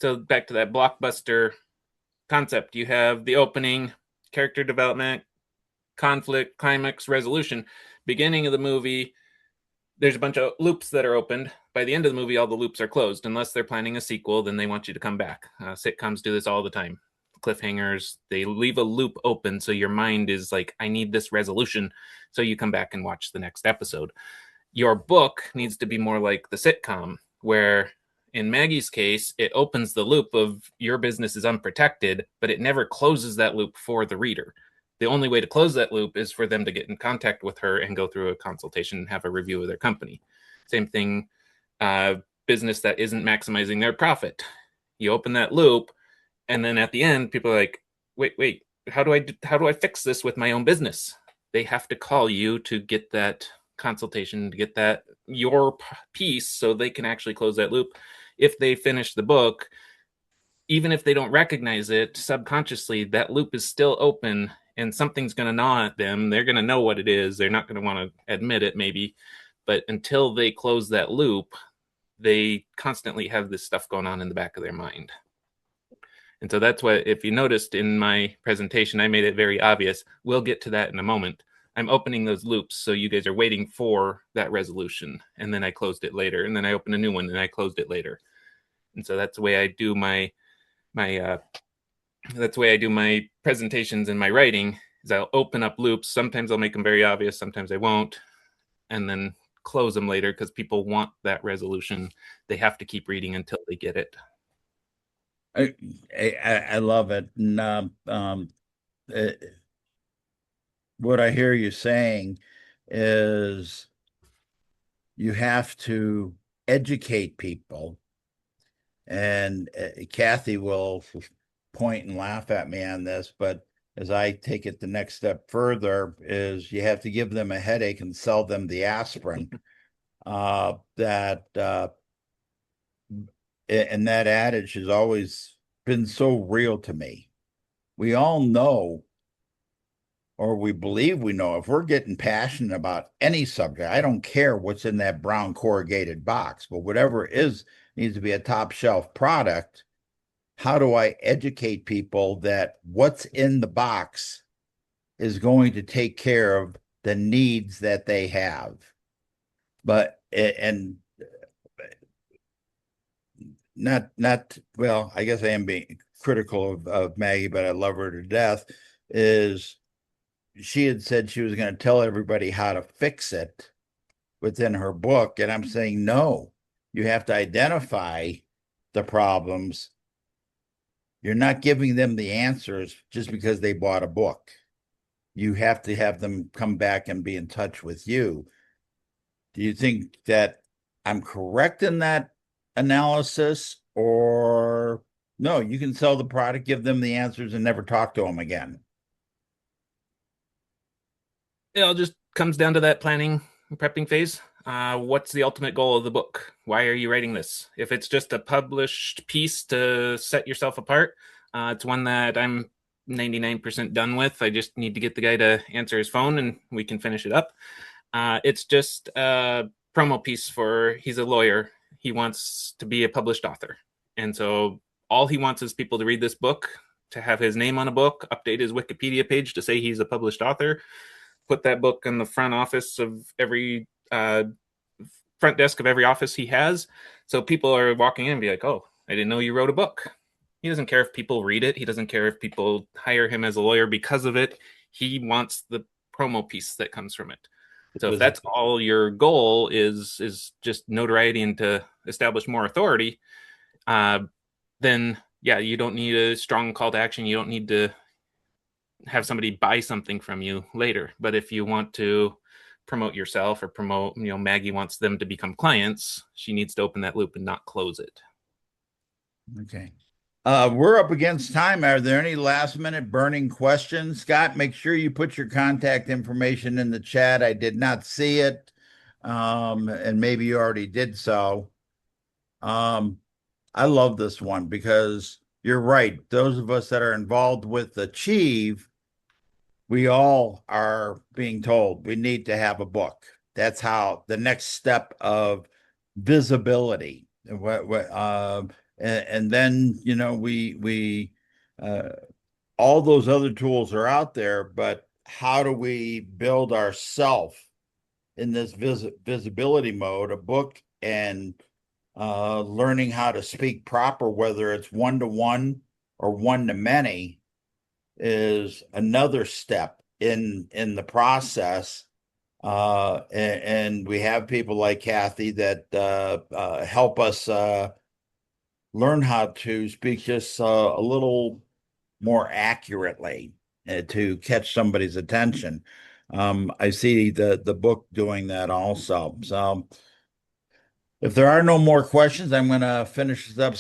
So back to that blockbuster concept, you have the opening, character development, conflict, climax, resolution. Beginning of the movie, there's a bunch of loops that are opened. By the end of the movie, all the loops are closed. Unless they're planning a sequel, then they want you to come back. Sitcoms do this all the time. Cliffhangers, they leave a loop open so your mind is like, I need this resolution. So you come back and watch the next episode. Your book needs to be more like the sitcom, where in Maggie's case, it opens the loop of your business is unprotected, but it never closes that loop for the reader. The only way to close that loop is for them to get in contact with her and go through a consultation and have a review of their company. Same thing, business that isn't maximizing their profit. You open that loop, and then at the end, people are like, wait, how do I fix this with my own business? They have to call you to get that consultation, to get that your piece, so they can actually close that loop. If they finish the book, even if they don't recognize it subconsciously, that loop is still open and something's going to gnaw at them. They're going to know what it is. They're not going to want to admit it, maybe. But until they close that loop, they constantly have this stuff going on in the back of their mind. And so that's what, if you noticed in my presentation, I made it very obvious. We'll get to that in a moment. I'm opening those loops so you guys are waiting for that resolution. And then I closed it later. And then I opened a new one and I closed it later. And so that's the way I do my that's the way I do my presentations and my writing is I'll open up loops. Sometimes I'll make them very obvious, sometimes I won't, and then close them later because people want that resolution. They have to keep reading until they get it. I love it. And uh, what I hear you saying is you have to educate people. And Kathy will point and laugh at me on this, but as I take it the next step further, is you have to give them a headache and sell them the aspirin. That and that adage has always been so real to me. We all know, or we believe we know, if we're getting passionate about any subject, I don't care what's in that brown corrugated box, but whatever it is needs to be a top shelf product. How do I educate people that what's in the box is going to take care of the needs that they have? But and not well, I guess I am being critical of Maggie, but I love her to death. Is she had said she was going to tell everybody how to fix it within her book, and I'm saying no. You have to identify the problems. You're not giving them the answers just because they bought a book. You have to have them come back and be in touch with you. Do you think that I'm correct in that analysis, or no, you can sell the product, give them the answers, and never talk to them again? It all just comes down to that planning and prepping phase. What's the ultimate goal of the book? Why are you writing this? If it's just a published piece to set yourself apart, it's one that I'm 99% done with. I just need to get the guy to answer his phone and we can finish it up. It's just a promo piece for, he's a lawyer. He wants to be a published author. And so all he wants is people to read this book, to have his name on a book, update his Wikipedia page to say he's a published author, put that book in the front office of every front desk of every office he has. So people are walking in and be like, oh, I didn't know you wrote a book. He doesn't care if people read it. He doesn't care if people hire him as a lawyer because of it. He wants the promo piece that comes from it. So if that's all your goal is just notoriety and to establish more authority, then yeah, you don't need a strong call to action. You don't need to have somebody buy something from you later. But if you want to promote yourself or promote, Maggie wants them to become clients, she needs to open that loop and not close it. Okay. We're up against time. Are there any last minute burning questions? Scott, make sure you put your contact information in the chat. I did not see it. And maybe you already did so. I love this one because you're right. Those of us that are involved with Achieve, we all are being told we need to have a book. That's how the next step of visibility. and then we uh, all those other tools are out there, but how do we build ourself in this visibility mode? A book and learning how to speak proper, whether it's one to one or one to many, is another step in the process. And we have people like Kathy that help us learn how to speak just a little more accurately to catch somebody's attention. I see the book doing that also. So if there are no more questions, I'm going to finish this up.